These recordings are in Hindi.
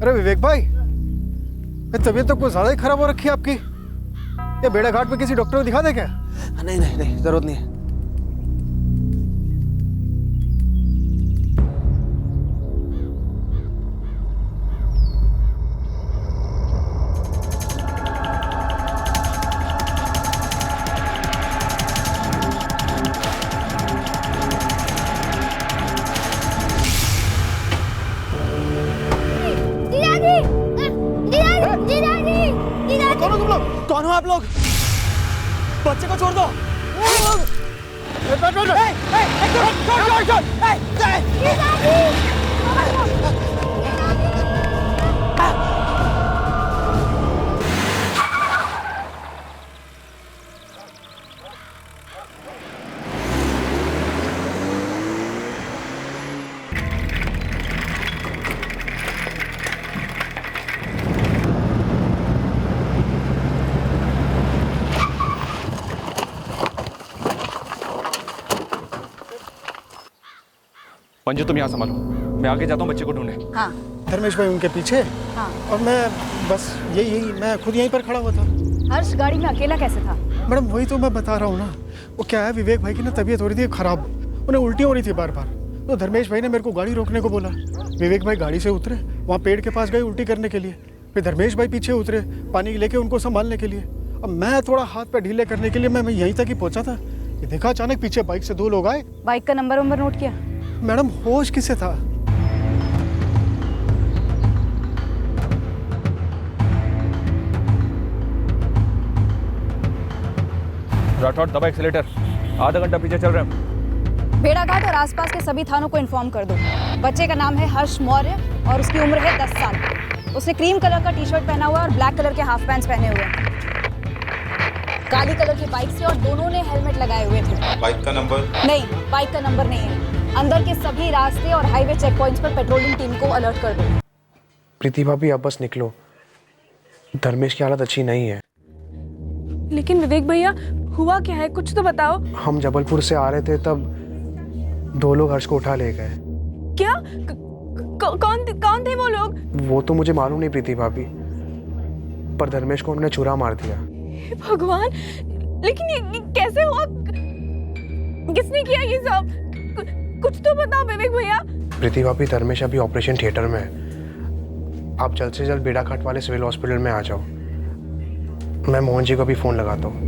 अरे विवेक भाई, तबीयत तो कुछ ज्यादा ही खराब हो रखी है आपकी। ये बेड़ा घाट पे किसी डॉक्टर को दिखा दे क्या? नहीं नहीं नहीं, जरूरत नहीं है। कौन हो तुम लोग? कौन हो आप लोग? बच्चे को छोड़ दो। मंजू तुम यहाँ संभालो, मैं आगे जाता हूँ बच्चे को ढूंढने। हाँ धर्मेश भाई उनके पीछे। हाँ। और मैं बस यही मैं खुद यहीं पर खड़ा हुआ था। हर्ष गाड़ी में अकेला कैसे था? मैडम वही तो मैं बता रहा हूँ ना। वो क्या है, विवेक भाई की ना तबीयत हो रही थी खराब, उन्हें उल्टी हो रही थी बार बार। तो धर्मेश भाई ने मेरे को गाड़ी रोकने को बोला। विवेक भाई गाड़ी से उतरे, वहाँ पेड़ के पास गए उल्टी करने के लिए। फिर धर्मेश भाई पीछे उतरे पानी लेके उनको संभालने के लिए। अब मैं थोड़ा हाथ पे ढीले करने के लिए मैं यहीं तक ही पहुंचा था कि देखा अचानक पीछे बाइक से 2 लोग आए। बाइक का नंबर नोट किया? मैडम होश किसे था? राठौड़ दबा एक्सीलेटर, आधा घंटा पीछे चल रहे हैं। भेड़ाघाट और आसपास के सभी थानों को इन्फॉर्म कर दो। बच्चे का नाम है हर्ष मौर्य और उसकी उम्र है 10 साल। उसने क्रीम कलर का टी शर्ट पहना हुआ और ब्लैक कलर के हाफ पैंट्स पहने हुए हैं। काली कलर की बाइक से और दोनों ने हेलमेट लगाए हुए थे। बाइक का नंबर? नहीं, बाइक का नंबर नहीं है। अंदर के सभी रास्ते और हाईवे चेक पॉइंट्स पर पेट्रोलिंग टीम को अलर्ट कर दो। प्रीति भाभी अब बस निकलो, धर्मेश की हालत अच्छी नहीं है। लेकिन विवेक भैया हुआ क्या है, कुछ तो बताओ। हम जबलपुर से आ रहे थे तब 2 लोग हर्ष को उठा ले गए। क्या? कौन थे वो लोग? वो तो मुझे मालूम नहीं प्रीति भाभी, पर धर्मेश को उन्होंने छुरा मार दिया। हे भगवान, लेकिन ये कैसे हुआ? किसने किया ये सब? कुछ तो बताओ विवेक भैया। प्रीति भाभी, धर्मेश अभी ऑपरेशन थिएटर में है। आप जल्द से जल्द बेड़ाघाट वाले सिविल हॉस्पिटल में आ जाओ। मैं मोहन जी को भी फोन लगाता हूँ।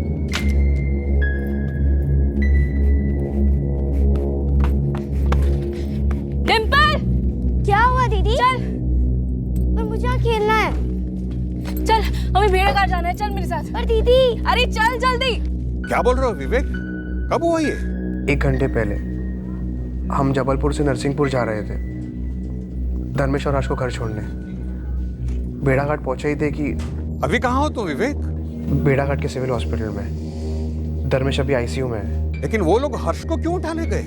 डिंपल! क्या हुआ दीदी? चल, पर मुझे यहाँ खेलना है। चल हमें भेड़ाघाट जाना है, चल मेरे साथ। पर दीदी। अरे चल जल्दी। क्या बोल रहे हो विवेक? कब हुआ ये? 1 घंटे पहले हम जबलपुर से नरसिंहपुर जा रहे थे, धर्मेश और हर्ष को घर छोड़ने। बेड़ाघाट पहुंचे ही थे कि अभी कहाँ हो तुम विवेक? बेड़ाघाट के सिविल हॉस्पिटल में। धर्मेश अभी आईसीयू में है। लेकिन वो लोग हर्ष को क्यों उठाने गए?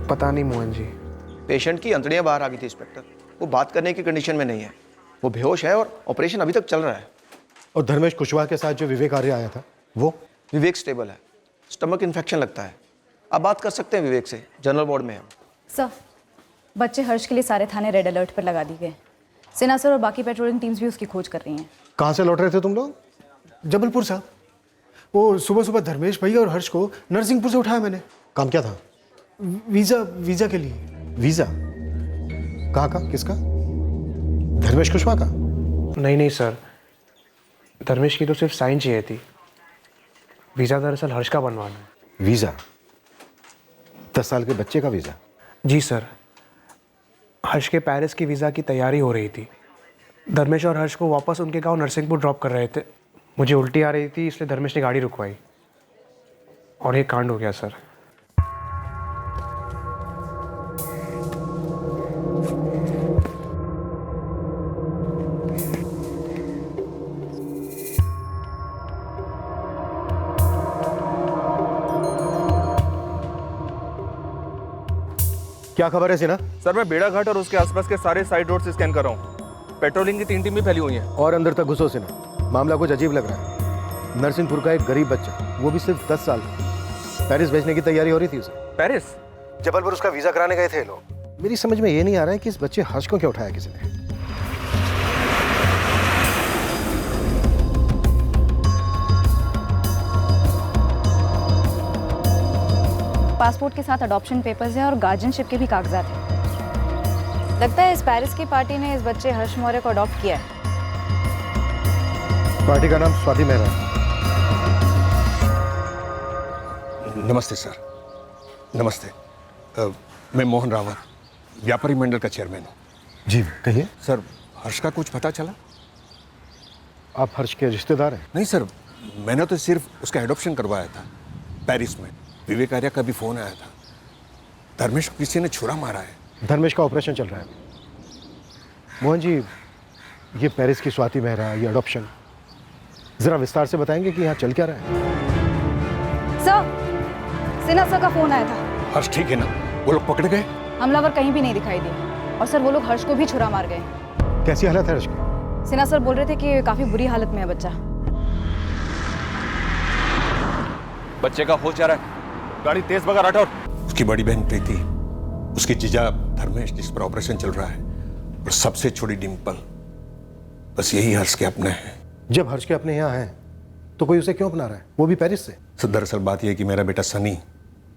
पता नहीं मोहन जी। पेशेंट की अंतड़ियां बाहर आ गई थी इंस्पेक्टर। वो बात करने की कंडीशन में नहीं है, वो बेहोश है और ऑपरेशन अभी तक चल रहा है। और धर्मेश कुशवाहा के साथ जो विवेक आर्य आया था वो? विवेक स्टेबल है, स्टमक इन्फेक्शन लगता है। आप बात कर सकते हैं विवेक से, जनरल वार्ड में है। सर, बच्चे हर्ष के लिए सारे थाने रेड अलर्ट पर लगा दिए गए। सेना सर और बाकी पेट्रोलिंग टीम्स भी उसकी खोज कर रही हैं। कहाँ से लौट रहे थे तुम लोग? जबलपुर साहब। वो सुबह सुबह धर्मेश भैया और हर्ष को नरसिंहपुर से उठाया मैंने। काम क्या था? वीजा के लिए। वीजा? कहाँ का? किसका? धर्मेश कुशवाहा का? नहीं सर, धर्मेश की तो सिर्फ साइन चाहिए थी। वीज़ा दरअसल हर्ष का बनवाना है। वीज़ा? 10 साल के बच्चे का वीज़ा? जी सर, हर्ष के पेरिस की वीज़ा की तैयारी हो रही थी। धर्मेश और हर्ष को वापस उनके गांव नरसिंहपुर ड्रॉप कर रहे थे। मुझे उल्टी आ रही थी, इसलिए धर्मेश ने गाड़ी रुकवाई और ये कांड हो गया सर। क्या खबर है सिन्हा? सर मैं बेड़ाघाट और उसके आसपास के सारे साइड रोड से स्कैन कर रहा हूँ। पेट्रोलिंग की 3 टीम भी फैली हुई हैं। और अंदर तक घुसो सिन्हा, मामला कुछ अजीब लग रहा है। नरसिंहपुर का एक गरीब बच्चा, वो भी सिर्फ 10 साल का, पेरिस भेजने की तैयारी हो रही थी उसे। पेरिस? जबलपुर उसका वीजा कराने गए थे लोग। मेरी समझ में ये नहीं आ रहा है कि इस बच्चे हर्ष को क्यों उठाया किसी ने। पासपोर्ट के साथ अडॉप्शन पेपर्स हैं और गार्जियनशिप के भी कागजात हैं। लगता है इस पेरिस की पार्टी ने इस बच्चे हर्ष मौर्य को अडॉप्ट किया है। पार्टी का नाम स्वाति मेहरा है। नमस्ते सर। नमस्ते। मैं मोहन रावत, व्यापारी मंडल का चेयरमैन हूँ। जी कहिए। सर, हर्ष का कुछ पता चला? आप हर्ष के रिश्तेदार हैं? नहीं सर, मैंने तो सिर्फ उसका एडॉप्शन करवाया था पेरिस में। विवेक आर्या का भी फोन आया था। धर्मेश को किसी ने छुरा मारा है। धर्मेश का ऑपरेशन चल रहा है। मोहन जी, ये पेरिस की स्वाति मेहरा, ये एडॉप्शन, जरा विस्तार से बताएंगे कि यहाँ चल क्या रहा है? सर, सिन्हा सर का फोन आया था। हर्ष ठीक है ना? वो लोग पकड़े गए? हमलावर कहीं भी नहीं दिखाई दिए और सर वो लोग हर्ष को भी छुरा मार गए। कैसी हालत है हर्ष की? सिन्हा सर बोल रहे थे कि काफी बुरी हालत में है बच्चा। बच्चे का होश जा रहा है, गाड़ी तेज भगा राठौर। उसकी बड़ी बहन प्रीति, उसके जीजा धर्मेश जिस पर ऑपरेशन चल रहा है, और सबसे छोटी डिम्पल, बस यही हर्ष के अपने हैं। जब हर्ष के अपने यहाँ हैं तो कोई उसे क्यों अपना रहा है, वो भी पेरिस से? तो दरअसल बात यह है कि मेरा बेटा सनी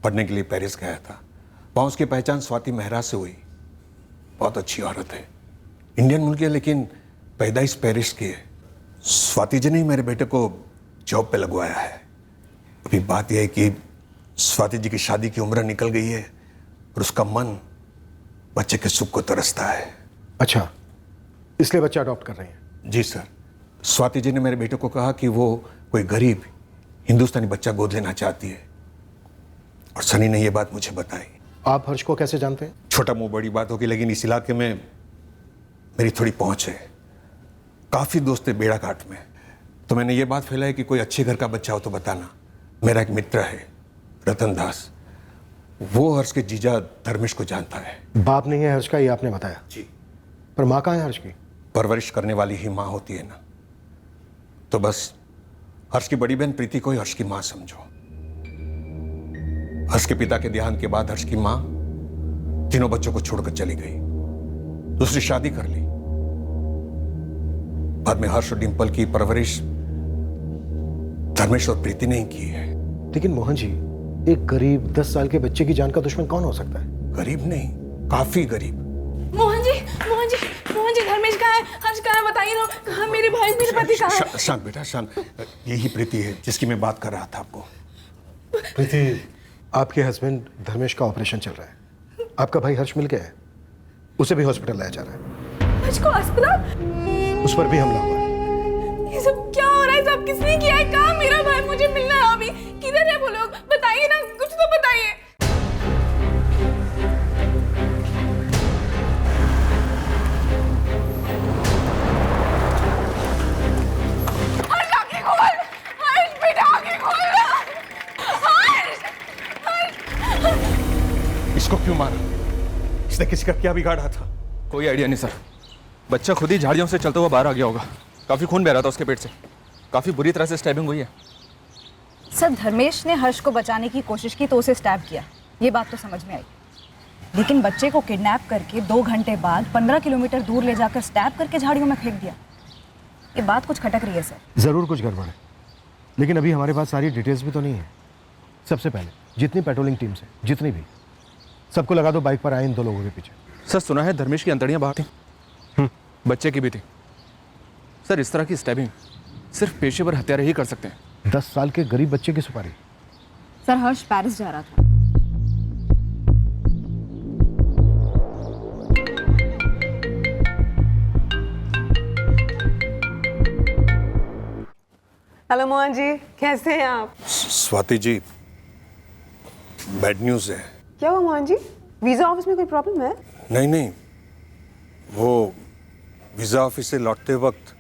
पढ़ने के लिए पेरिस गया था। वहाँ उसकी पहचान स्वाति मेहरा से हुई। बहुत अच्छी औरत है, इंडियन मुल्क है, लेकिन पैदाइश पेरिस की है। स्वाति जी ने ही मेरे बेटे को जॉब पे लगवाया है। अभी बात यह है कि स्वाति जी की शादी की उम्र निकल गई है और उसका मन बच्चे के सुख को तरसता है। अच्छा, इसलिए बच्चा अडॉप्ट कर रहे हैं? जी सर। स्वाति जी ने मेरे बेटे को कहा कि वो कोई गरीब हिंदुस्तानी बच्चा गोद लेना चाहती है, और सनी ने यह बात मुझे बताई। आप हर्ष को कैसे जानते हैं? छोटा मुंह बड़ी बात होगी, लेकिन इस इलाके में मेरी थोड़ी पहुंच है। काफी दोस्त है बेड़ा घाट में, तो मैंने ये बात फैलाई कि कोई अच्छे घर का बच्चा हो तो बताना। मेरा एक मित्र है रतन दास, वो हर्ष के जीजा धर्मेश को जानता है। बाप नहीं है हर्ष का, ये आपने बताया जी। पर माँ कहाँ है हर्ष की? परवरिश करने वाली ही माँ होती है ना, तो बस हर्ष की बड़ी बहन प्रीति को ही हर्ष की माँ समझो। हर्ष के पिता के देहांत के बाद हर्ष की माँ तीनों बच्चों को छोड़कर चली गई, दूसरी शादी कर ली। बाद में हर्ष और डिंपल की परवरिश धर्मेश और प्रीति ने ही की है। लेकिन मोहन जी, एक गरीब 10 साल के बच्चे की जान का दुश्मन कौन हो सकता है? गरीब नहीं, काफी गरीब। मोहन जी, मोहन जी, मोहन जी, धर्मेश कहाँ है, हर्ष कहाँ है, बताइए ना। कहाँ मेरे भाई, मेरे पति कहाँ है? शांत बेटा शांत। यही प्रीति है जिसकी मैं बात कर रहा था आपको। प्रीति, आपके हस्बैंड धर्मेश का ऑपरेशन चल रहा है। आपका भाई हर्ष मिल गया है, उसे भी हॉस्पिटल लाया जा रहा है। हर्ष को अस्पताल? उस पर भी हमला हुआ है। ये सब क्या हो रहा है? सब किसने किया है? कहाँ मेरा भाई? मुझे मिलना है अभी। किधर है वो लोग? बताइए ना, कुछ तो बताइए। हर्ष, आंखें खोल। हर्ष बेटा, आंखें खोल ना। हर्ष। इसको क्यों मारा? इसने किसी का क्या बिगाड़ा था? कोई आइडिया नहीं सर, बच्चा खुद ही झाड़ियों से चलता हुआ बाहर आ गया होगा। काफी खून बह रहा था उसके पेट से, काफी बुरी तरह से स्टैबिंग हुई है। सर, धर्मेश ने हर्ष को बचाने की कोशिश की तो उसे स्टैब किया, ये बात तो समझ में आई। लेकिन बच्चे को किडनैप करके 2 घंटे बाद 15 किलोमीटर दूर ले जाकर स्टैब करके झाड़ियों में फेंक दिया। ये बात कुछ खटक रही है सर। ज़रूर कुछ गड़बड़ है, लेकिन अभी हमारे पास सारी डिटेल्स भी तो नहीं है। सबसे पहले जितनी पेट्रोलिंग टीम्स है, जितनी भी, सबको लगा दो बाइक पर आए इन 2 लोगों के पीछे। सर, सुना है धर्मेश की अंतड़ियां बाहर थी, बच्चे की भी थी। सर, इस तरह की स्टैबिंग सिर्फ पेशेवर हत्यारे ही कर सकते हैं। 10 साल के गरीब बच्चे की सुपारी। सर, हर्ष पेरिस जा रहा था। हेलो मोहन जी, कैसे हैं आप? स्वाति जी, बैड न्यूज़ है। क्या हुआ मोहन जी? वीजा ऑफिस में कोई प्रॉब्लम है? नहीं, वो वीजा ऑफिस से लौटते वक्त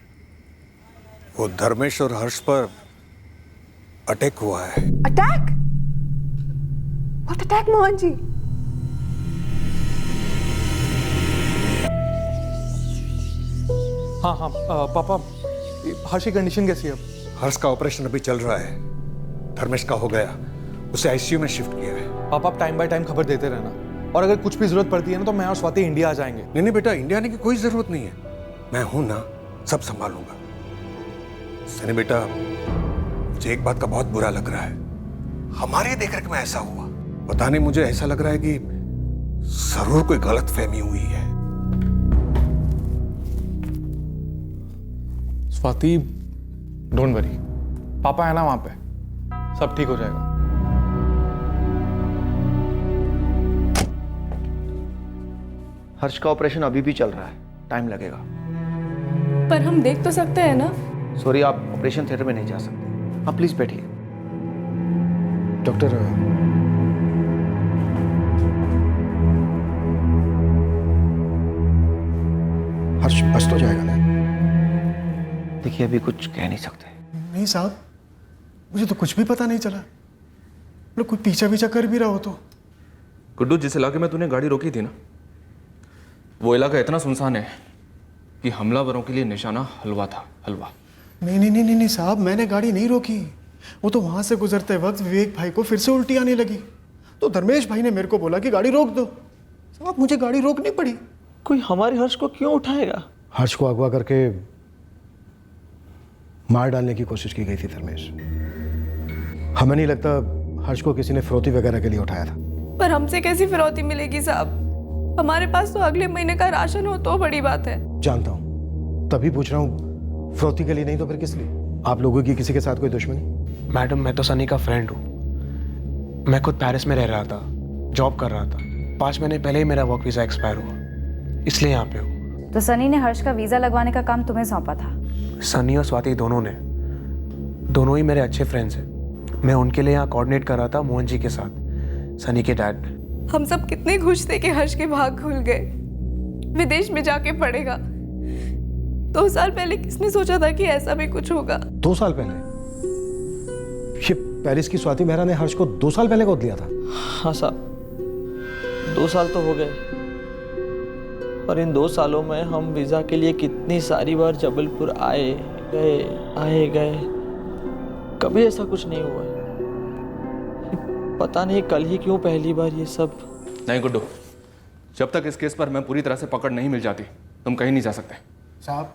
वो धर्मेश और हर्ष पर अटैक हुआ है। Attack? What attack Mohan ji? हाँ, पापा, हर्ष की कंडीशन कैसी है अब? हर्ष का ऑपरेशन अभी चल रहा है, धर्मेश का हो गया, उसे आईसीयू में शिफ्ट किया है। पापा, आप टाइम बाय टाइम खबर देते रहना, और अगर कुछ भी जरूरत पड़ती है ना तो मैं और स्वाति इंडिया आ जाएंगे। नहीं बेटा, इंडिया आने की कोई जरूरत नहीं है, मैं हूं ना, सब संभालूंगा। सनी बेटा, मुझे एक बात का बहुत बुरा लग रहा है, हमारे देखरेख में ऐसा हुआ पता नहीं, मुझे ऐसा लग रहा है कि जरूर कोई गलत फहमी हुई है। स्वाति, डोंट वरी, पापा है ना वहां पे, सब ठीक हो जाएगा। हर्ष का ऑपरेशन अभी भी चल रहा है, टाइम लगेगा। पर हम देख तो सकते हैं ना। सॉरी, आप ऑपरेशन थिएटर में नहीं जा सकते। आप प्लीज बैठिए। डॉक्टर, हर्ष बच तो जाएगा ना? देखिए, अभी कुछ कह नहीं सकते। नहीं साहब, मुझे तो कुछ भी पता नहीं चला। मतलब कोई पीछा कर भी रहा हो तो। गुड्डू, जिस इलाके में तूने गाड़ी रोकी थी ना, वो इलाका इतना सुनसान है कि हमलावरों के लिए निशाना हलवा था, हलवा। नहीं साहब, मैंने गाड़ी नहीं रोकी। वो तो वहां से गुजरते वक्त विवेक भाई को फिर से उल्टी आने लगी, तो धर्मेश भाई ने मेरे को बोला कि गाड़ी रोक दो। साहब, मुझे गाड़ी रोकनी पड़ी। कोई हमारे हर्ष को क्यों उठाएगा? हर्ष को अगवा करके मार डालने की कोशिश की गई थी धर्मेश। हमें नहीं लगता हर्ष को किसी ने फिरौती वगैरह के लिए उठाया था। पर हमसे कैसी फिरौती मिलेगी साहब? हमारे पास तो अगले महीने का राशन हो तो बड़ी बात है। जानता हूं, तभी पूछ रहा हूं, फिरौती के लिए नहीं तो फिर किस लिए? आप लोगों की किसी के साथ कोई दुश्मनी? मैडम, मैं तो सनी का फ्रेंड हूँ। मैं खुद पेरिस में रह रहा था, जॉब कर रहा था। 5 महीने पहले ही मेरा वर्क वीज़ा एक्सपायर हुआ, इसलिए यहाँ पे हूँ। तो सनी ने हर्ष का वीजा लगवाने का काम तुम्हें सौंपा था? सनी और स्वाति दोनों ही मेरे अच्छे फ्रेंड्स हैं। मैं उनके लिए यहाँ कोऑर्डिनेट कर रहा था मोहन जी के साथ, सनी के डैड। हम सब कितने खुश थे कि हर्ष के भाग खुल गए, विदेश में जाके पढ़ेगा। 2 साल पहले किसने सोचा था कि ऐसा भी कुछ होगा? 2 साल पहले? ये पेरिस की स्वाति मेहरा ने हर्ष को 2 साल पहले गोद लिया था? हाँ साहब, 2 साल तो हो गए। और इन 2 सालों में हम वीज़ा के लिए कितनी सारी बार जबलपुर आए गए, कभी ऐसा कुछ नहीं हुआ है। पता नहीं कल ही क्यों पहली बार ये सब। नहीं गुड्डू, जब तक इस केस पर मैं पूरी तरह से पकड़ नहीं मिल जाती, तुम कहीं नहीं जा सकते। साहब,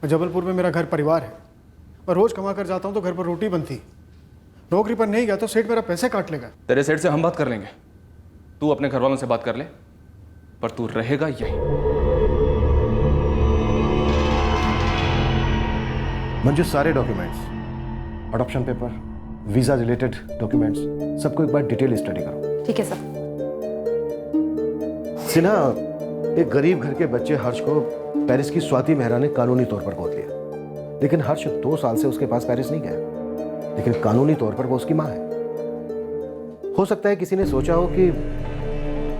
जबलपुर में मेरा घर परिवार है। मैं रोज कमा कर जाता हूँ तो घर पर रोटी बनती। नौकरी पर नहीं गया तो सेठ मेरा पैसे काट लेगा। तेरे सेठ से हम बात कर लेंगे, तू अपने घर वालों से बात कर ले, पर तू रहेगा यहीं। मंजू, सारे documents, adoption paper, visa related documents, सबको एक बार डिटेल स्टडी करो। ठीक है सर। सिन्हा, एक गरीब घर के बच्चे हर्ष को पेरिस की स्वाति मेहरा ने कानूनी तौर पर गोद लिया, लेकिन हर्ष 2 साल से उसके पास पेरिस नहीं गया, लेकिन कानूनी तौर पर वो उसकी मां है। हो सकता है किसी ने सोचा हो कि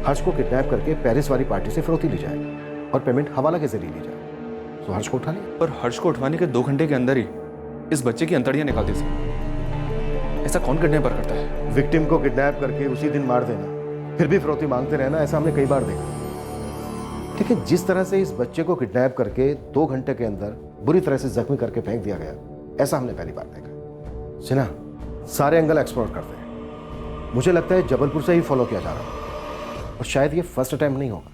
हर्ष को किडनैप करके पेरिस वाली पार्टी से फिरौती ली जाए और पेमेंट हवाला के जरिए ली जाए, तो हर्ष को उठा लिया। पर हर्ष को उठवाने के 2 घंटे के अंदर ही इस बच्चे की अंतड़ियां निकाल दी सर। ऐसा कौन किडनैपर करता है? विक्टिम को किडनैप करके उसी दिन मार देना, फिर भी फिरौती मांगते रहना, ऐसा हमने कई बार देखा। लेकिन जिस तरह से इस बच्चे को किडनैप करके 2 घंटे के अंदर बुरी तरह से जख्मी करके फेंक दिया गया, ऐसा हमने पहली बार देखा। सिन्हा, सारे एंगल एक्सप्लोर करते हैं। मुझे लगता है जबलपुर से ही फॉलो किया जा रहा है, और शायद ये फर्स्ट अटेम्प्ट नहीं होगा,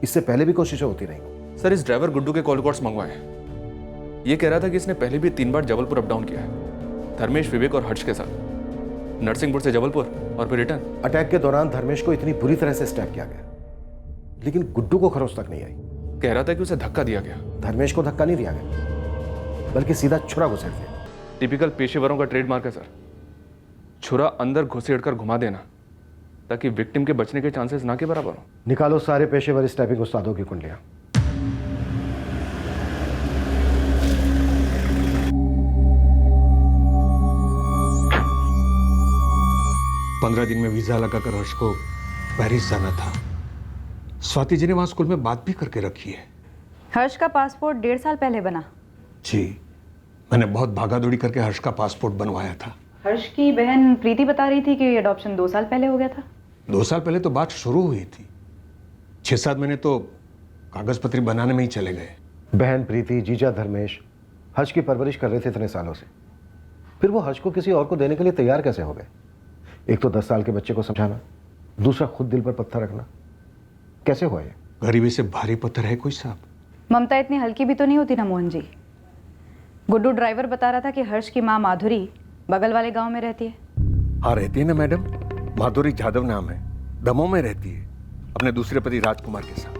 इससे पहले भी कोशिशें होती रही। सर, इस ड्राइवर गुड्डू के कॉल रिकॉर्ड्स मंगवाए हैं। ये कह रहा था कि इसने पहले भी 3 बार जबलपुर अप डाउन किया है, धर्मेश, विवेक और हर्ष के साथ, नरसिंहपुर से जबलपुर और फिर रिटर्न। अटैक के दौरान धर्मेश को इतनी बुरी तरह से स्टैप किया गया, लेकिन गुड्डू को खरोच तक नहीं आई। कह रहा था कि उसे धक्का दिया गया। धर्मेश को धक्का नहीं दिया गया, बल्कि सीधा छुरा घुसेड़ दिया। टिपिकल पेशेवरों का ट्रेडमार्क है सर, छुरा अंदर घुसेड़कर घुमा देना, ताकि विक्टिम के बचने के चांसेस ना के बराबर हो। निकालो सारे पेशेवर स्टैपिंग उस्तादों की कुंडलियां। पंद्रह दिन में वीजा लगाकर हर्ष को पेरिस जाना था। स्वाति जी ने वहां स्कूल में बात भी करके रखी है। हर्ष का पासपोर्ट 1.5 साल पहले बना। जी, मैंने बहुत भागादौड़ी करके हर्ष का पासपोर्ट बनवाया था। हर्ष की बहन प्रीति बता रही थी कि अडॉप्शन 2 साल पहले हो गया था। 2 साल पहले तो बात शुरू हुई थी, 6-7 महीने तो कागज पत्री बनाने में ही चले गए। बहन प्रीति, जीजा धर्मेश हर्ष की परवरिश कर रहे थे इतने सालों से, फिर वो हर्ष को किसी और को देने के लिए तैयार कैसे हो गए? एक तो 10 साल के बच्चे को समझाना, दूसरा खुद दिल पर पत्थर रखना, कैसे हुआ ये? गरीबी से भारी पत्थर है कोई साहब? ममता इतनी हल्की भी तो नहीं होती ना मोहन जी। गुड्डू ड्राइवर बता रहा था कि हर्ष की माँ माधुरी बगल वाले गांव में रहती है। हाँ, रहती है ना मैडम, माधुरी जाधव नाम है, दमोह में रहती है अपने दूसरे पति राजकुमार के साथ।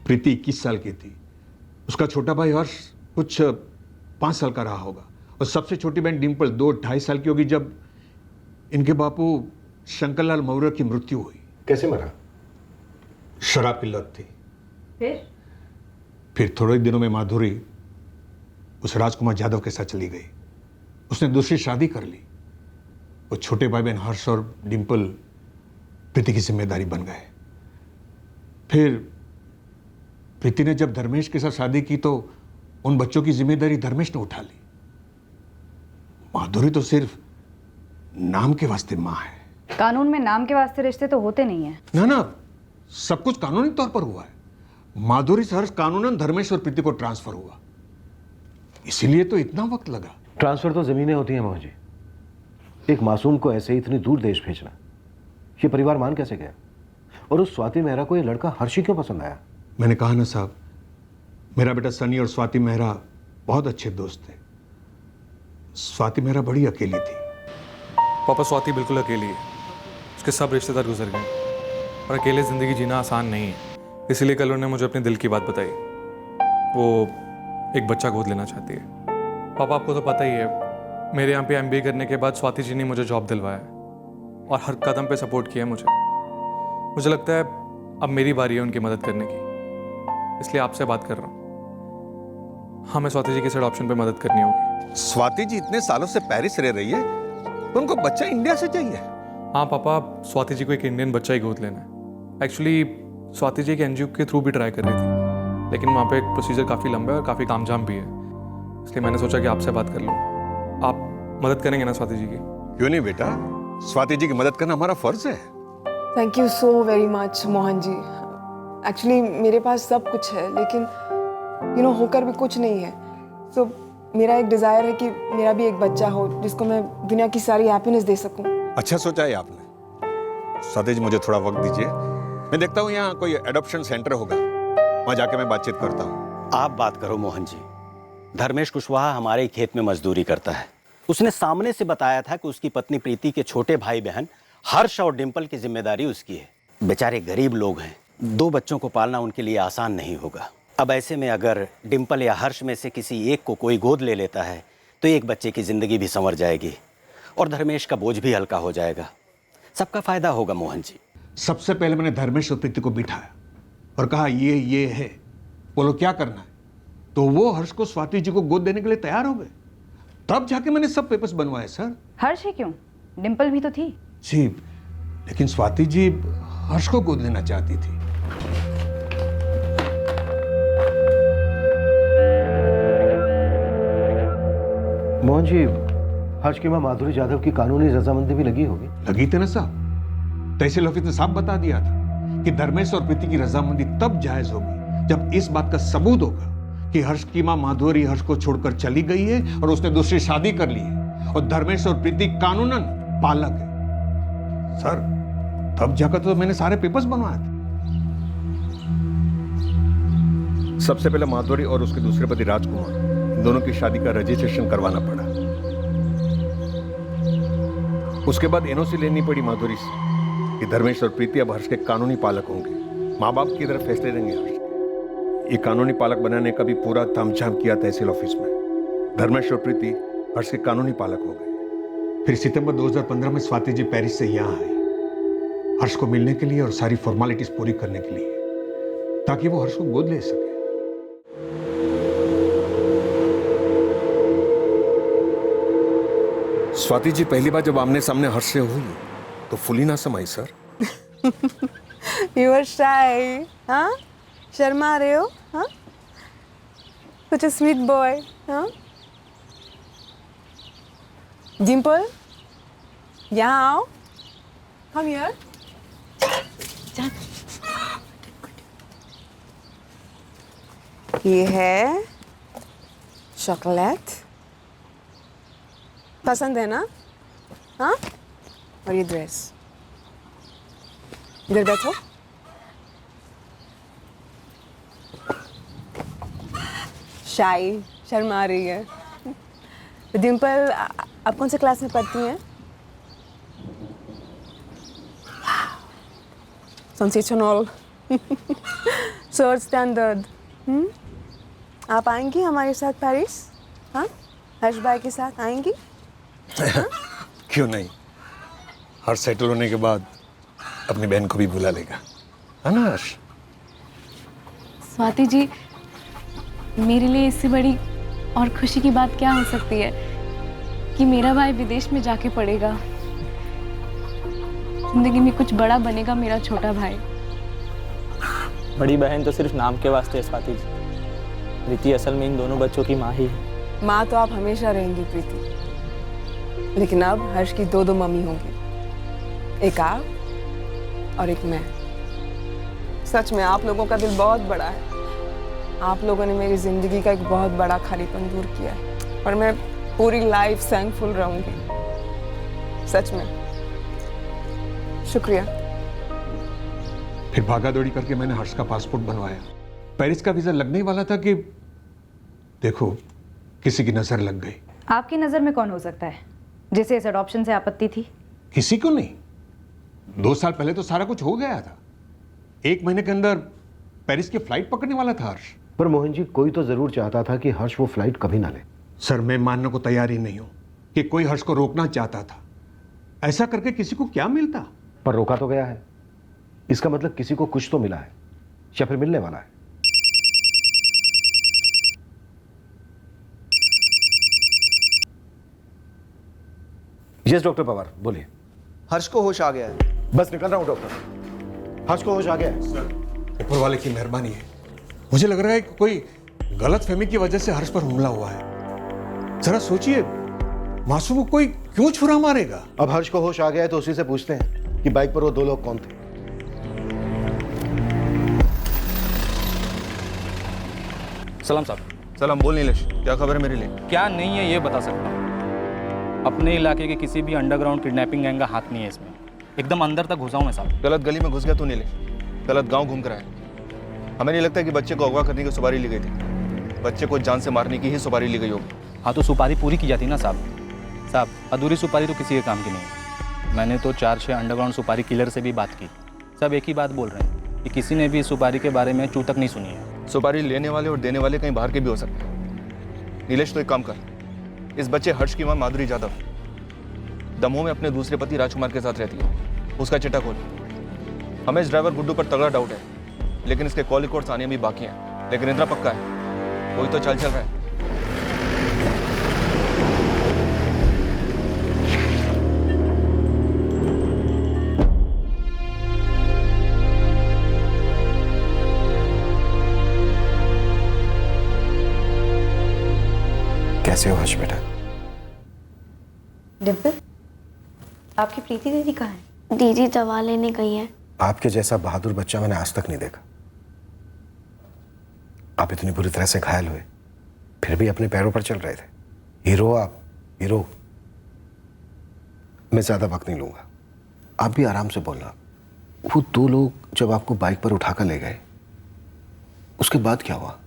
प्रीति 21 साल की थी। उसका छोटा भाई हर्ष कुछ 5 साल का रहा होगा और सबसे छोटी बहन डिम्पल 2-2.5 साल की होगी जब इनके बापू शंकरलाल मौर्य की मृत्यु हुई। कैसे मरा? शराब की लत थी। फिर थोड़े ही दिनों में माधुरी उस राजकुमार जाधव के साथ चली गई। उसने दूसरी शादी कर ली। वो छोटे भाई बहन हर्ष और डिम्पल प्रीति की जिम्मेदारी बन गए। फिर प्रीति ने जब धर्मेश के साथ शादी की तो उन बच्चों की जिम्मेदारी धर्मेश ने उठा ली। माधुरी तो सिर्फ नाम के वास्ते मां है। कानून में नाम के वास्ते रिश्ते तो होते नहीं है। ना, सब कुछ कानूनी तौर पर हुआ है। माधुरी से हर्ष कानूनन धर्मेश और प्रीति को ट्रांसफर हुआ, इसीलिए तो इतना वक्त लगा। ट्रांसफर तो जमीनें होती हैं मोहन जी। एक मासूम को ऐसे ही इतनी दूर देश भेजना, ये परिवार मान कैसे गया? और उस स्वाति मेहरा को ये लड़का हर्षी क्यों पसंद आया? मैंने कहा ना साहब, मेरा बेटा सनी और स्वाति मेहरा बहुत अच्छे दोस्त थे। स्वाति मेहरा बड़ी अकेली थी। पापा, स्वाति बिल्कुल अकेली है। उसके सब रिश्तेदार गुजर गए और अकेले ज़िंदगी जीना आसान नहीं है। इसीलिए कल उन्होंने मुझे अपने दिल की बात बताई। वो एक बच्चा गोद लेना चाहती है। पापा, आपको तो पता ही है, मेरे यहाँ पे MBA करने के बाद स्वाति जी ने मुझे जॉब दिलवाया और हर कदम पे सपोर्ट किया मुझे लगता है अब मेरी बारी है उनकी मदद करने की, इसलिए आपसे बात कर रहा हूँ। हमें स्वाति जी की एडॉप्शन पे मदद करनी होगी। स्वाति जी इतने सालों से पेरिस रह रही है, तो उनको बच्चा इंडिया से चाहिए। हाँ पापा, स्वाति जी को एक इंडियन बच्चा ही गोद लेना है। एक्चुअली स्वाति जी एक NGO के थ्रू भी ट्राई कर रही थी, लेकिन वहाँ पे एक प्रोसीजर काफ़ी लंबा है और काफ़ी तामझाम भी है, इसलिए मैंने सोचा कि आपसे बात कर लूँ। आप मदद करेंगे ना स्वाति जी की? क्यों नहीं बेटा, स्वाति जी की मदद करना हमारा फर्ज है। Thank you so very much Mohan ji. Actually मेरे पास सब कुछ है, लेकिन होकर भी कुछ नहीं है। तो मेरा एक डिज़ायर है कि मेरा भी एक बच्चा हो जिसको मैं दुनिया की सारी हैप्पीनेस दे सकूं। अच्छा सोचा है आपने। स्वाति जी, मुझे थोड़ा वक्त दीजिए, मैं देखता हूँ यहाँ कोई एडॉप्शन सेंटर होगा, वहाँ जाके मैं बातचीत करता हूँ। आप बात करो मोहन जी। धर्मेश कुशवाहा हमारे खेत में मजदूरी करता है। उसने सामने से बताया था कि उसकी पत्नी प्रीति के छोटे भाई बहन हर्ष और डिम्पल की जिम्मेदारी उसकी है। बेचारे गरीब लोग हैं, 2 बच्चों को पालना उनके लिए आसान नहीं होगा। अब ऐसे में अगर डिम्पल या हर्ष में से किसी एक को कोई गोद ले लेता है तो एक बच्चे की जिंदगी भी संवर जाएगी और धर्मेश का बोझ भी हल्का हो जाएगा। सबका फायदा होगा मोहन जी। सबसे पहले मैंने धर्मेश और प्रीति को बिठाया और कहा ये है, बोलो क्या करना है। तो वो हर्ष को स्वाति जी को गोद देने के लिए तैयार हो गए। तब जाके मैंने सब पेपर्स बनवाए सर। हर्ष ही क्यों, डिम्पल भी तो थी। जी, लेकिन स्वाति जी हर्ष को गोद लेना चाहती थी। मोहन जी, हर्ष की मां माधुरी जाधव की कानूनी रजामंदी भी लगी होगी। लगी थी ना साहब। तहसील ऑफिस ने साफ बता दिया था कि धर्मेश और प्रीति की रजामंदी तब जायज होगी जब इस बात का सबूत होगा कि हर्ष की मां माधुरी हर्ष को छोड़कर चली गई है और उसने दूसरी शादी कर ली है और धर्मेश और प्रीति कानूनन पालक है। सर, तब जाकर तो मैंने सारे पेपर्स बनवाए थे। सबसे पहले माधुरी और उसके दूसरे पति राजकुमार, इन दोनों की शादी का रजिस्ट्रेशन करवाना पड़ा। उसके बाद एनओसी लेनी पड़ी माधुरी से कि धर्मेश और प्रीति अब हर्ष के कानूनी पालक होंगे। माँ बाप की तरफ फैसले देंगे हर्ष। ये कानूनी पालक बनाने का भी पूरा तामझाम किया तहसील ऑफिस में। धर्मेश और प्रीति हर्ष के कानूनी पालक हो गए। फिर सितंबर 2015 में स्वाति जी पेरिस से यहाँ आई हर्ष को मिलने के लिए और सारी फॉर्मेलिटीज पूरी करने के लिए, ताकि वो हर्ष को गोद ले सके। स्वाति जी पहली बार जब आमने सामने हर्ष से हुई तो फुली ना समाई सर। You are shy, हाँ? शर्मा रहे हो, हाँ? Such a sweet boy, हाँ? Dimple, यहाँ आओ. Come here. ये है चॉकलेट, पसंद है ना? हाँ? और ये ड्रेस। इधर बैठो। शाई, शर्मा रही है। डिम्पल, आप कौन से क्लास में पढ़ती हैं? सेंसेशनल। Search standard. आप आएंगी हमारे साथ पेरिस? हाँ, हर्ष भाई के साथ आएंगी? क्यों नहीं? हर सेटल होने के बाद अपनी बहन को भी बुला लेगा, है ना हर्ष? स्वाति जी, मेरे लिए इससे बड़ी और खुशी की बात क्या हो सकती है कि मेरा भाई विदेश में जाके पढ़ेगा। जिंदगी में कुछ बड़ा बनेगा मेरा छोटा भाई। बड़ी बहन तो सिर्फ नाम के वास्ते है स्वाति जी। प्रीति असल में इन दोनों बच्चों की माँ ही है। माँ तो आप हमेशा रहेंगी प्रीति, लेकिन अब हर्ष की दो मम्मी होंगी, एक आप और एक मैं। सच में आप लोगों का दिल बहुत बड़ा है। आप लोगों ने मेरी जिंदगी का एक बहुत बड़ा खालीपन दूर किया है और मैं पूरी लाइफ थैंकफुल रहूंगी। सच में शुक्रिया। फिर भागा दौड़ी करके मैंने हर्ष का पासपोर्ट बनवाया। पेरिस का वीजा लगने ही वाला था कि देखो किसी की नजर लग गई। आपकी नज़र में कौन हो सकता है जिसे इस अडॉप्शन से आपत्ति थी? किसी को नहीं। 2 साल पहले तो सारा कुछ हो गया था। 1 महीने के अंदर पेरिस की फ्लाइट पकड़ने वाला था हर्ष। पर मोहन जी, कोई तो जरूर चाहता था कि हर्ष वो फ्लाइट कभी ना ले। सर, मैं मानने को तैयार ही नहीं हूं कि कोई हर्ष को रोकना चाहता था। ऐसा करके किसी को क्या मिलता? पर रोका तो गया है, इसका मतलब किसी को कुछ तो मिला है या फिर मिलने वाला है। यस डॉक्टर पवार, बोलिए। हर्ष को होश आ गया है। बस निकल रहा हूं डॉक्टर। हर्ष को होश आ गया है। सर, ऊपर वाले की मेहरबानी है। मुझे लग रहा है कि कोई गलतफहमी की वजह से हर्ष पर हमला हुआ है। जरा सोचिए, मासूम को कोई क्यों छुरा मारेगा? अब हर्ष को होश आ गया है तो उसी से पूछते हैं कि बाइक पर वो 2 लोग कौन थे। सलाम साहब। सलाम। बोल नीलेश, क्या खबर है मेरे लिए? क्या नहीं है ये बता सकता हूँ। अपने इलाके के किसी भी अंडरग्राउंड किडनैपिंग गैंग का हाथ नहीं है इसमें। एकदम अंदर तक घुसा हूँ मैं साहब। गलत गली में घुस गया तू नीलेश, गलत गांव घूम कर आया। हमें नहीं लगता कि बच्चे को अगवा करने की सुपारी ली गई थी। बच्चे को जान से मारने की ही सुपारी ली गई होगी। हाँ तो सुपारी पूरी की जाती ना साहब। साहब, अधूरी सुपारी तो किसी के काम की नहीं है। मैंने तो 4-6 अंडरग्राउंड सुपारी किलर से भी बात की। सब एक ही बात बोल रहे हैं कि किसी ने भी इस सुपारी के बारे में चूतक नहीं सुनी है। सुपारी लेने वाले और देने वाले कहीं बाहर के भी हो सकते हैं। नीलेश, तो एक काम कर, इस बच्चे हर्ष की मां माधुरी यादव दमोह में अपने दूसरे पति राजकुमार के साथ रहती है। उसका चिट्ठा खोल। हमें इस ड्राइवर गुड्डू पर तगड़ा डाउट है, लेकिन इसके कॉल रिकॉर्ड्स आने भी बाकी हैं। लेकिन इतना पक्का है, कोई तो चल रहा है। कैसे हो हर्ष बेटा? डिम्पल, आपकी प्रीति दीदी कहाँ है? दीदी दवा लेने गई है। आपके जैसा बहादुर बच्चा मैंने आज तक नहीं देखा। आप इतनी बुरी तरह से घायल हुए फिर भी अपने पैरों पर चल रहे थे। हीरो आप, हीरो। मैं ज्यादा वक्त नहीं लूंगा, आप भी आराम से बोलना। वो 2 लोग जब आपको बाइक पर उठाकर ले गए, उसके बाद क्या हुआ?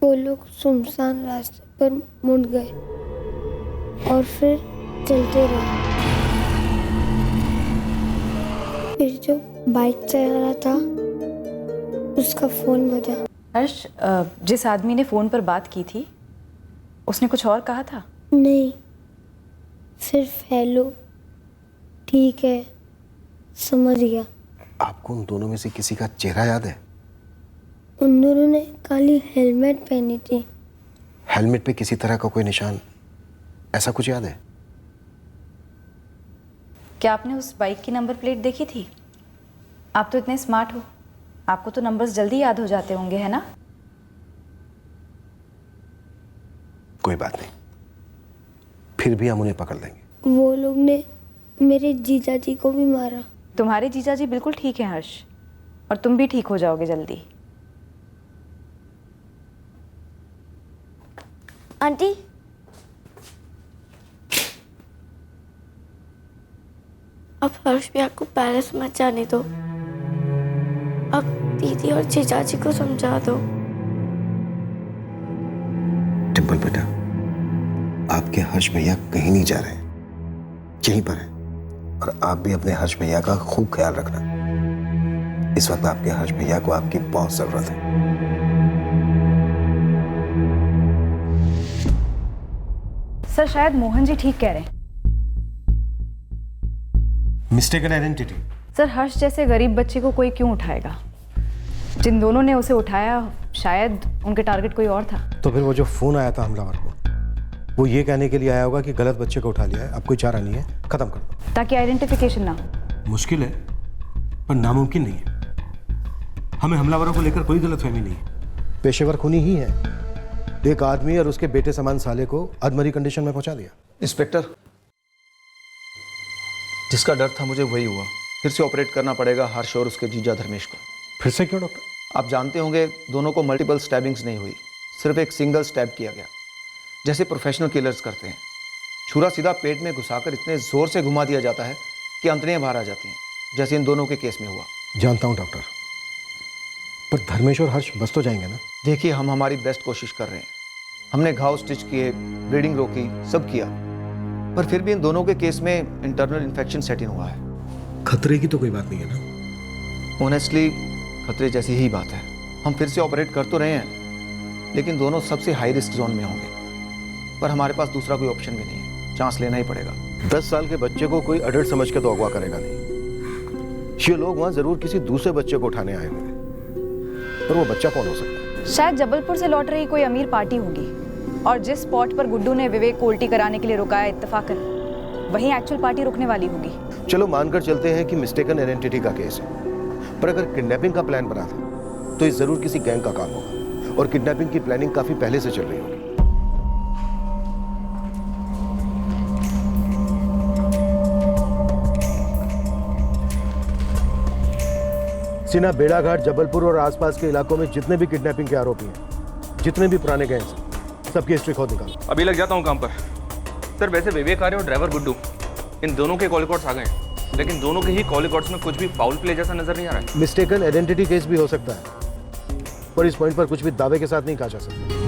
वो लोग सुनसान रास्ते पर मुड़ गए और फिर चलते रहे। फिर जो बाइक चला रहा था उसका फोन बजा। हर्ष, जिस आदमी ने फोन पर बात की थी उसने कुछ और कहा था? नहीं, सिर्फ हेलो, ठीक है, समझ गया। आपको उन दोनों में से किसी का चेहरा याद है? उन दोनों ने काली हेलमेट पहनी थी। हेलमेट पे किसी तरह का कोई निशान, ऐसा कुछ याद है? क्या आपने उस बाइक की नंबर प्लेट देखी थी? आप तो इतने स्मार्ट हो, आपको तो नंबर्स जल्दी याद हो जाते होंगे, है ना? कोई बात नहीं, फिर भी हम उन्हें पकड़ लेंगे। वो लोग ने मेरे जीजा जी को भी मारा। तुम्हारे जीजा जी बिल्कुल ठीक है हर्ष, और तुम भी ठीक हो जाओगे जल्दी। आंटी, अब हर्ष भैया को पेरिस मत जाने दो। अब दीदी और जीजाजी को समझा दो। डिम्पल बेटा, आपके हर्ष भैया कहीं नहीं जा रहे हैं, यहीं पर हैं। और आप भी अपने हर्ष भैया का खूब ख्याल रखना। इस वक्त आपके हर्ष भैया को आपकी बहुत जरूरत है। सर शायद मोहन जी ठीक कह रहे हैं। Mistaken identity. सर हर्ष जैसे गरीब बच्चे को कोई क्यों उठाएगा? जिन दोनों ने उसे उठाया शायद उनके टारगेट कोई और था। तो फिर वो जो फोन आया था हमलावर को, वो ये कहने के लिए आया होगा कि गलत बच्चे को उठा लिया है, अब कोई चारा नहीं है, खत्म कर दो। ताकि आइडेंटिफिकेशन ना हो। मुश्किल है पर नामुमकिन नहीं है। हमें हमलावरों को लेकर कोई गलतफहमी नहीं है। पेशेवर खूनी ही है। एक आदमी और उसके बेटे समान साले को अधमरी कंडीशन में पहुंचा दिया। इंस्पेक्टर, जिसका डर था मुझे वही हुआ। फिर से ऑपरेट करना पड़ेगा हर्ष और उसके जीजा धर्मेश को। फिर से क्यों डॉक्टर? आप जानते होंगे दोनों को मल्टीपल स्टैबिंग्स नहीं हुई, सिर्फ एक सिंगल स्टैब किया गया, जैसे प्रोफेशनल किलर्स करते हैं। छुरा सीधा पेट में घुसाकर इतने जोर से घुमा दिया जाता है कि अंतड़ियां बाहर आ जाती हैं, जैसे इन दोनों के केस में हुआ। जानता हूं डॉक्टर, पर धर्मेश और हर्ष बस तो जाएंगे ना? देखिए, हम हमारी बेस्ट कोशिश कर रहे हैं। हमने घाव स्टिच किए, ब्लीडिंग रोकी, सब किया, पर फिर भी इन दोनों के केस में इंटरनल इन्फेक्शन सेट इन हुआ है। खतरे की तो कोई बात नहीं है ना? ऑनेस्टली खतरे जैसी ही बात है। हम फिर से ऑपरेट कर तो रहे हैं, लेकिन दोनों सबसे हाई रिस्क जोन में होंगे। पर हमारे पास दूसरा कोई ऑप्शन भी नहीं है, चांस लेना ही पड़ेगा। 10 साल के बच्चे को कोई अडल्ट समझ के तो अगवा करेगा नहीं। ये लोग वहां जरूर किसी दूसरे बच्चे को उठाने आए हुए, पर वो बच्चा कौन हो सकता है? शायद जबलपुर से लौट रही कोई अमीर पार्टी होगी, और जिस स्पॉट पर गुड्डू ने विवेक को उल्टी कराने के लिए रुकाया इत्तेफाकन, वहीं एक्चुअल पार्टी रुकने वाली होगी। चलो मानकर चलते हैं कि मिस्टेकन आइडेंटिटी का केस है, पर अगर किडनैपिंग का प्लान बना था तो ये जरूर किसी गैंग का काम होगा, और किडनैपिंग की प्लानिंग काफी पहले से चल रही होगी। सिन्हा, बेड़ाघाट, जबलपुर और आसपास के इलाकों में जितने भी किडनैपिंग के आरोपी हैं, जितने भी पुराने गैंग्स, सबकी हिस्ट्री खोद निकालो। अभी लग जाता हूँ काम पर। सर वैसे विवेक आर्य और ड्राइवर गुड्डू, इन दोनों के कॉल रिकॉर्ड्स आ गए हैं, लेकिन दोनों के ही कॉल रिकॉर्ड्स में कुछ भी फाउल प्ले जैसा नजर नहीं आ रहा है। मिस्टेकन आइडेंटिटी केस भी हो सकता है, पर इस पॉइंट पर कुछ भी दावे के साथ नहीं कहा जा सकता।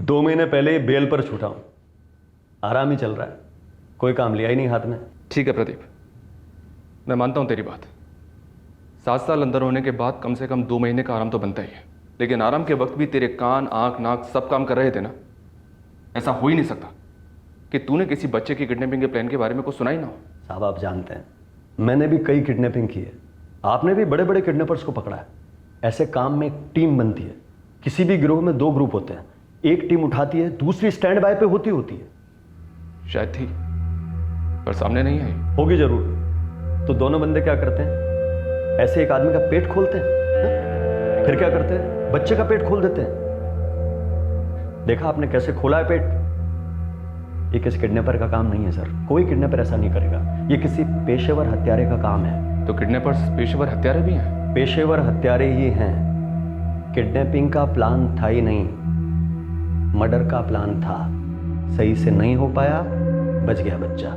दो महीने पहले ही बेल पर छूटा हूं, आराम ही चल रहा है, कोई काम लिया ही नहीं हाथ में। ठीक है प्रदीप, मैं मानता हूँ तेरी बात। 7 साल अंदर होने के बाद कम से कम 2 महीने का आराम तो बनता ही है, लेकिन आराम के वक्त भी तेरे कान, आंख, नाक सब काम कर रहे थे ना। ऐसा हो ही नहीं सकता कि तूने किसी बच्चे की किडनैपिंग के प्लान के बारे में कुछ सुना ही ना हो। साहब आप जानते हैं, मैंने भी कई किडनैपिंग की है, आपने भी बड़े बड़े किडनैपर्स को पकड़ा है। ऐसे काम में एक टीम बनती है। किसी भी गिरोह में 2 ग्रुप होते हैं, एक टीम उठाती है, दूसरी स्टैंड बाय पे होती है। शायद थी, पर सामने नहीं आई। होगी जरूर। तो दोनों बंदे क्या करते हैं, ऐसे एक आदमी का पेट खोलते हैं, फिर क्या करते हैं, बच्चे का पेट खोल देते हैं। देखा आपने कैसे खोला है पेट? ये किसी किडनैपर का काम नहीं है सर, कोई किडनैपर ऐसा नहीं करेगा। ये किसी पेशेवर हत्यारे का काम है। तो किडनैपर्स पेशेवर हत्यारे भी हैं? पेशेवर हत्यारे ही हैं। किडनैपिंग का प्लान था ही नहीं, मर्डर का प्लान था। सही से नहीं हो पाया, बच गया बच्चा।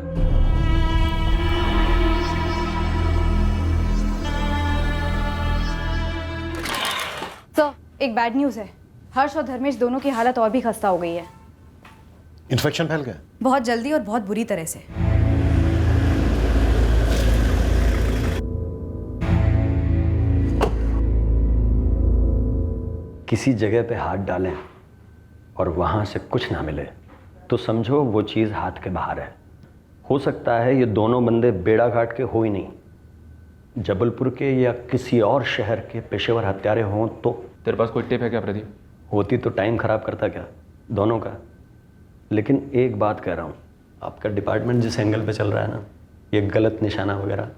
सर, एक बैड न्यूज़ है। हर्ष और धर्मेश दोनों की हालत और भी खस्ता हो गई है। इन्फेक्शन फैल गया? बहुत जल्दी और बहुत बुरी तरह से। किसी जगह पे हाथ डालें और वहां से कुछ ना मिले तो समझो वो चीज़ हाथ के बाहर है। हो सकता है ये दोनों बंदे बेड़ाघाट के हो ही नहीं, जबलपुर के या किसी और शहर के पेशेवर हत्यारे हों तो। तेरे पास कोई टिप है क्या प्रदीप? होती तो टाइम खराब करता क्या। दोनों का। लेकिन एक बात कह रहा हूँ, आपका डिपार्टमेंट जिस एंगल पे चल रहा है ना, ये गलत निशाना वगैरह,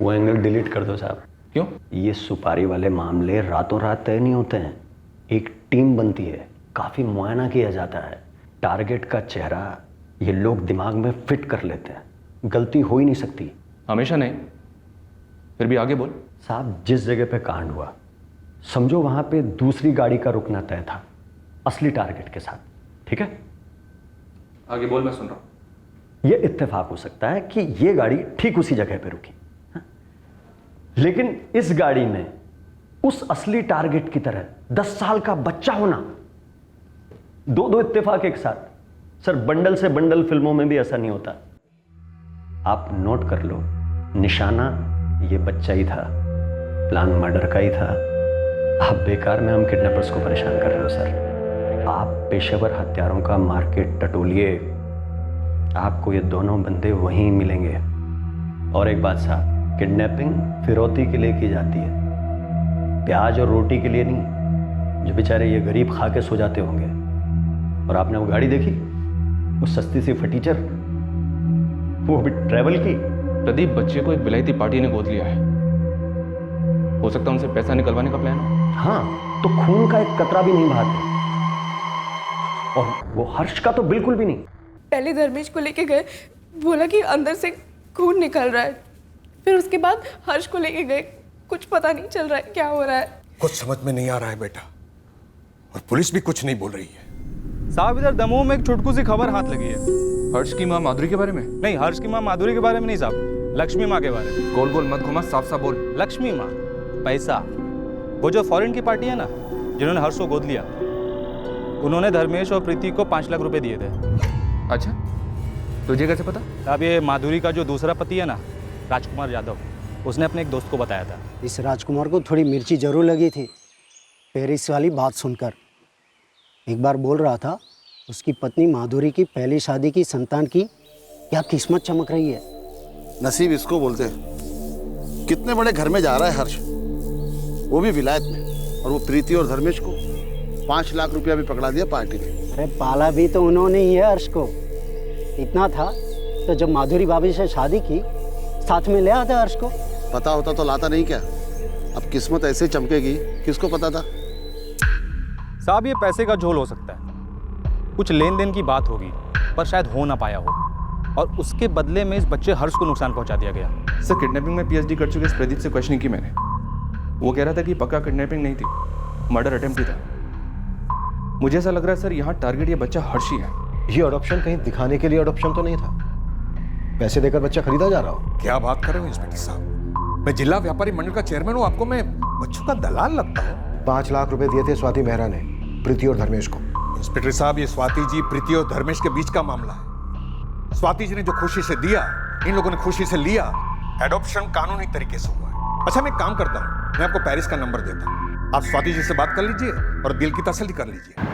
वो एंगल डिलीट कर दो साहब। क्यों? ये सुपारी वाले मामले रातों रात तय नहीं होते हैं, एक टीम बनती है, काफ़ी मुआयना किया जाता है, टारगेट का चेहरा ये लोग दिमाग में फिट कर लेते हैं, गलती हो ही नहीं सकती। हमेशा नहीं, फिर भी आगे बोल। साहब जिस जगह पे कांड हुआ, समझो वहां पे दूसरी गाड़ी का रुकना तय था असली टारगेट के साथ, ठीक है? आगे बोल, मैं सुन रहा हूं। ये इत्तेफाक हो सकता है कि ये गाड़ी ठीक उसी जगह पे रुकी, हाँ? लेकिन इस गाड़ी में उस असली टारगेट की तरह 10 साल का बच्चा होना, दो इत्तेफाक एक साथ। सर बंडल से बंडल फिल्मों में भी ऐसा नहीं होता। आप नोट कर लो, निशाना ये बच्चा ही था, प्लान मर्डर का ही था। आप बेकार में हम किडनैपर्स को परेशान कर रहे हो सर। आप पेशेवर हत्यारों का मार्केट टटोलिए, आपको ये दोनों बंदे वहीं मिलेंगे। और एक बात साहब, किडनैपिंग फिरौती के लिए की जाती है, प्याज और रोटी के लिए नहीं। जो बेचारे ये गरीब खा के सो जाते होंगे। और आपने वो गाड़ी देखी, वो सस्ती सी फटीचर, वो भी ट्रैवल की। प्रदीप, बच्चे को एक विलायती पार्टी ने गोद लिया है, हो सकता है उनसे पैसा निकलवाने का प्लान हो। हाँ, तो खून का एक कतरा भी नहीं बहाते। और वो हर्ष का तो बिल्कुल भी नहीं। पहले धर्मेश को लेके गए, बोला कि अंदर से खून निकल रहा है। फिर उसके बाद हर्ष को लेके गए, कुछ पता नहीं चल रहा है क्या हो रहा है। कुछ समझ में नहीं आ रहा है बेटा, और पुलिस भी कुछ नहीं बोल रही है। साहब इधर दमोह में एक छुटकू सी खबर हाथ लगी है। हर्ष की माँ माधुरी के बारे में? नहीं, हर्ष की माँ माधुरी के बारे में नहीं साहब, लक्ष्मी माँ के बारे में। गोल गोल मत घुमा, साफ साफ बोल। लक्ष्मी माँ, पैसा, वो जो फॉरेन की पार्टी है ना, जिन्होंने हर्ष को गोद लिया, उन्होंने धर्मेश और प्रीति को 5 लाख रुपए दिए थे। अच्छा, तुझे कैसे पता? अब ये माधुरी का जो दूसरा पति है ना, राजकुमार यादव, उसने अपने एक दोस्त को बताया था। इस राजकुमार को थोड़ी मिर्ची जरूर लगी थी पेरिस वाली बात सुनकर। एक बार बोल रहा था उसकी पत्नी माधुरी की पहली शादी की संतान की क्या किस्मत चमक रही है। नसीब इसको बोलते हैं। कितने बड़े घर में जा रहा है हर्ष, वो भी विलायत में, और वो प्रीति और धर्मेश को 5 लाख रुपया भी पकड़ा दिया पार्टी ने। अरे पाला भी तो उन्होंने ही है हर्ष को। इतना था तो जब माधुरी भाभी से शादी की, साथ में ले आता हर्ष को। पता होता तो लाता नहीं क्या? अब किस्मत ऐसे चमकेगी, किसको पता था? साहब ये पैसे का झोल हो सकता है, कुछ लेन देन की बात होगी, पर शायद हो ना पाया हो, और उसके बदले में इस बच्चे हर्ष को नुकसान पहुंचा दिया गया। सर, किडनैपिंग में पीएचडी कर चुके इस प्रदीप से क्वेश्चनिंग की मैंने। वो कह रहा था कि पक्का किडनैपिंग नहीं थी, मर्डर अटेम्प्ट ही था। मुझे ऐसा लग रहा है सर, यहाँ टारगेट ये बच्चा हर्ष ही है। ये अडॉप्शन कहीं दिखाने के लिए अडॉप्शन तो नहीं था? पैसे देकर बच्चा खरीदा जा रहा हो? क्या बात कर रहे हो इंस्पेक्टर साहब? मैं जिला व्यापारी मंडल का चेयरमैन हूँ, आपको मैं बच्चों का दलाल लगता हूँ? 5 लाख रुपए दिए थे स्वाति मेहरा ने प्रीति और धर्मेश को। इंस्पेक्टर साहब, ये स्वाति जी, प्रीति और धर्मेश के बीच का मामला है। स्वाति जी ने जो खुशी से दिया, इन लोगों ने खुशी से लिया। एडॉप्शन कानूनी तरीके से हुआ है। अच्छा, मैं काम करता हूँ, मैं आपको पेरिस का नंबर देता हूँ, आप स्वाति जी से बात कर लीजिए और दिल की तसल्ली कर लीजिए।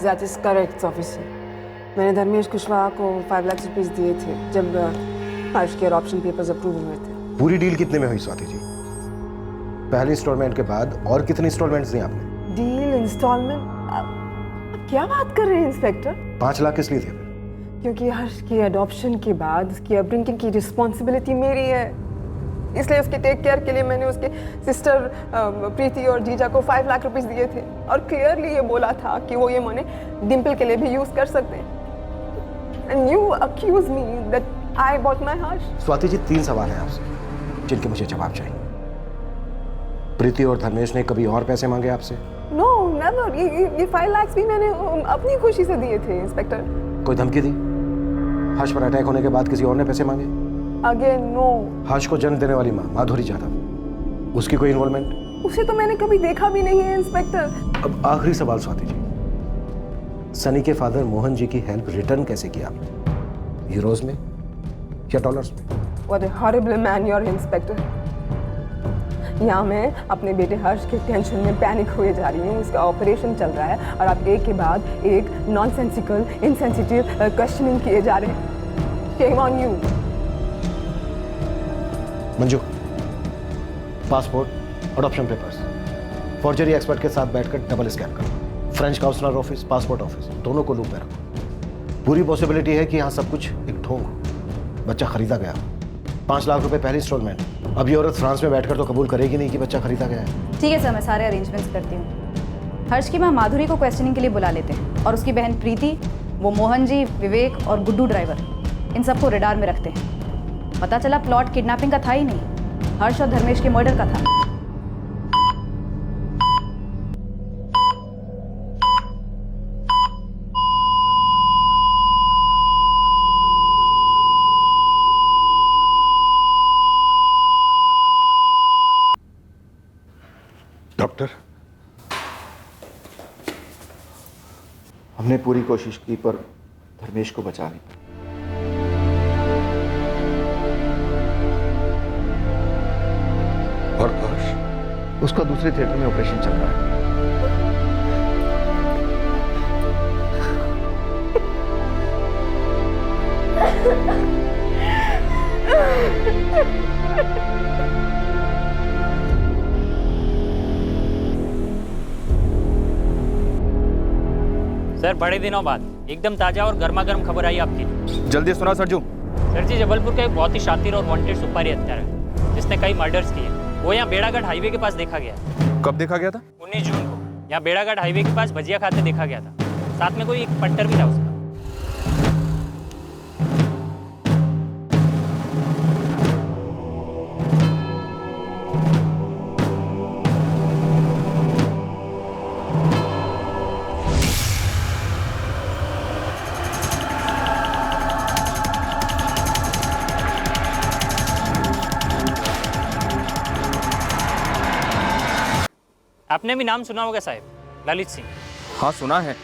That is correct, officer. मैंने धर्मेश कुशवाहा को 5 लाख रुपीस दिए थे जब हर्ष के ऑप्शन पेपर्स अप्रूव हुए थे। पूरी डील कितने में हुई स्वाति जी? पहले इंस्टॉलमेंट के बाद और कितने इंस्टॉलमेंट्स दिए आपने? डील, इंस्टॉलमेंट, क्या बात कर रहे हैं इंस्पेक्टर? 5 लाख किस लिए थे? क्योंकि हर्ष के अडॉप्शन के बाद उसकी अपब्रिंगिंग की रिस्पॉन्सिबिलिटी मेरी है, इसलिए उसके टेक केयर के लिए मैंने उसके सिस्टर प्रीति और जीजा को 5 लाख रुपीस दिए थे, और क्लियरली ये बोला था कि वो ये मनी डिम्पल के लिए भी यूज कर सकते हैं। And you accuse me that I bought my hearse. Swati ji, 3 सवाल हैं आपसे जिनके मुझे जवाब चाहिए। प्रीति और धर्मेश ने कभी और पैसे मांगे आपसे? No, never. ये 5 लाख भी मैंने अपनी खुशी से दिए थे इंस्पेक्टर। कोई धमकी दी? हर्ष पर अटैक होने के बाद किसी और ने पैसे मांगे? Again no. हर्ष को जन्म देने वाली माँ माधुरी यादव, उसकी कोई इन्वॉल्वमेंट? उसे तो मैंने कभी देखा भी नहीं है इंस्पेक्टर। अब आखिरी सवाल स्वाति जी, सनी के फादर मोहन जी की हेल्प रिटर्न कैसे किया आपने? यूरोज में या डॉलर्स में? What a horrible man you are, inspector. यहाँ मैं अपने बेटे हर्ष के टेंशन में पैनिक हुए जा रही हूँ, उसका ऑपरेशन चल रहा है, और आप एक के बाद एक नॉनसेंसिकल, इनसेंसिटिव क्वेश्चनिंग किए जा रहे हैं। Shame on you। Manju, passport, adoption papers, forgery expert के साथ बैठकर डबल स्कैन करो, French counsellor office, passport office, दोनों को लूप में रखो। पूरी पॉसिबिलिटी है कि यहाँ सब कुछ एक ढोंग हो, बच्चा खरीदा गया। 5 लाख रुपए पहली इंस्टॉलमेंट। अब ये औरत फ्रांस में बैठकर तो कबूल करेगी नहीं कि बच्चा खरीदा गया है। ठीक है सर, मैं सारे अरेंजमेंट्स करती हूँ। हर्ष की माँ माधुरी को क्वेश्चनिंग के लिए बुला लेते हैं और उसकी बहन प्रीति, वो मोहन जी, विवेक और गुड्डू ड्राइवर, इन सबको रडार में रखते हैं। पता चला प्लॉट किडनैपिंग का था ही नहीं, हर्ष और धर्मेश के मर्डर का था। डॉक्टर, हमने पूरी कोशिश की पर धर्मेश को बचा नहीं। और हर्ष? उसका दूसरे थिएटर में ऑपरेशन चल रहा है। सर बड़े दिनों बाद एकदम ताजा और गर्मा गर्म खबर आई आपकी। जल्दी सुना सरजू। सर जी, जबलपुर का एक बहुत ही शातिर और वांटेड सुपारी हत्यारा है जिसने कई मर्डर्स किए। वो यहाँ बेड़ागढ़ हाईवे के पास देखा गया। कब देखा गया था? 19 जून को यहाँ बेड़ागढ़ हाईवे के पास भजिया खाते देखा गया था। साथ में कोई एक पंटर भी था उसका। आपने भी नाम सुना होगा साहब, ललित सिंह। हाँ सुना है,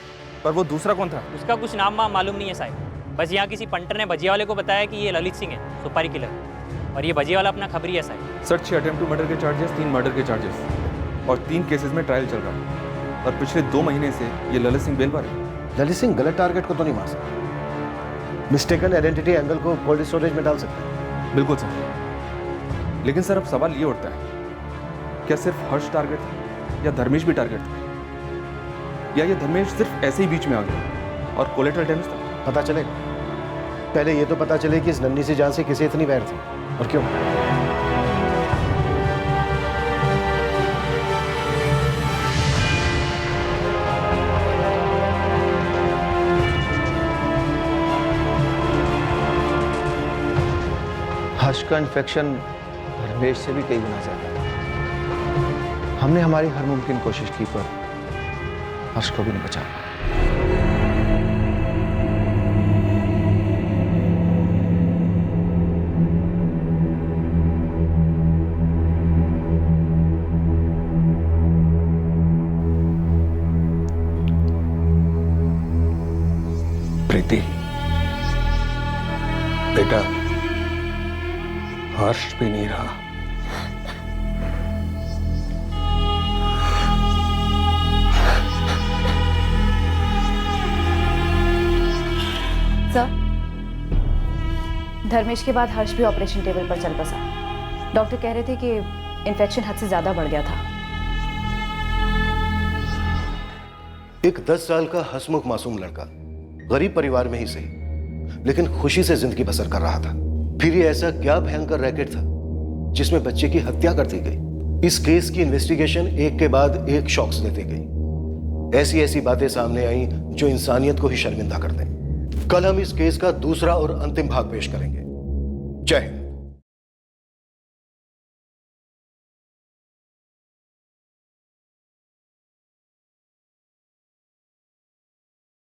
पर वो दूसरा कौन था? उसका कुछ नाम वाम मालूम नहीं है साहब। बस यहाँ किसी पंटर ने भजिया वाले को बताया कि ये ललित सिंह है, सुपारी किलर। और ये भजिया वाला अपना खबरी है साहब। सर 6 अटेम्प्ट टू मर्डर के चार्जेस, 3 मर्डर के चार्जेस और 3 केसेस में ट्रायल चल रहा है। और पिछले 2 महीने से ये ललित सिंह बेल पर है। ललित सिंह गलत टारगेट को तो नहीं मार सकता। मिस्टेकन आइडेंटिटी एंगल को कोल्ड स्टोरेज में डाल सकते हैं। बिल्कुल सर। लेकिन सर अब सवाल ये उठता है, क्या सिर्फ हर्ष टारगेट था या धर्मेश भी टारगेट था, या ये धर्मेश सिर्फ ऐसे ही बीच में आ गया और कोलेटरल डैमेज था? पता चलेगा। पहले ये तो पता चले कि इस नन्ही सी जान से किसे इतनी वैर थी और क्यों। हर्ष का इन्फेक्शन धर्मेश से भी कई गुना ज्यादा है। हमने हमारी हर मुमकिन कोशिश की पर हर्ष को भी नहीं बचा पाया। प्रीति, बेटा, हर्ष भी नहीं रहा। सर, धर्मेश के बाद हर्ष भी ऑपरेशन टेबल पर चल बसा। डॉक्टर कह रहे थे कि इन्फेक्शन हद से ज्यादा बढ़ गया था। एक 10 साल का हंसमुख मासूम लड़का, गरीब परिवार में ही सही, लेकिन खुशी से जिंदगी बसर कर रहा था। फिर ये ऐसा क्या भयंकर रैकेट था जिसमें बच्चे की हत्या कर दी गई। इस केस की इन्वेस्टिगेशन एक के बाद एक शॉक्स देती गई। ऐसी ऐसी बातें सामने आई जो इंसानियत को ही शर्मिंदा कर दें। कल हम इस केस का दूसरा और अंतिम भाग पेश करेंगे। जय हिंद।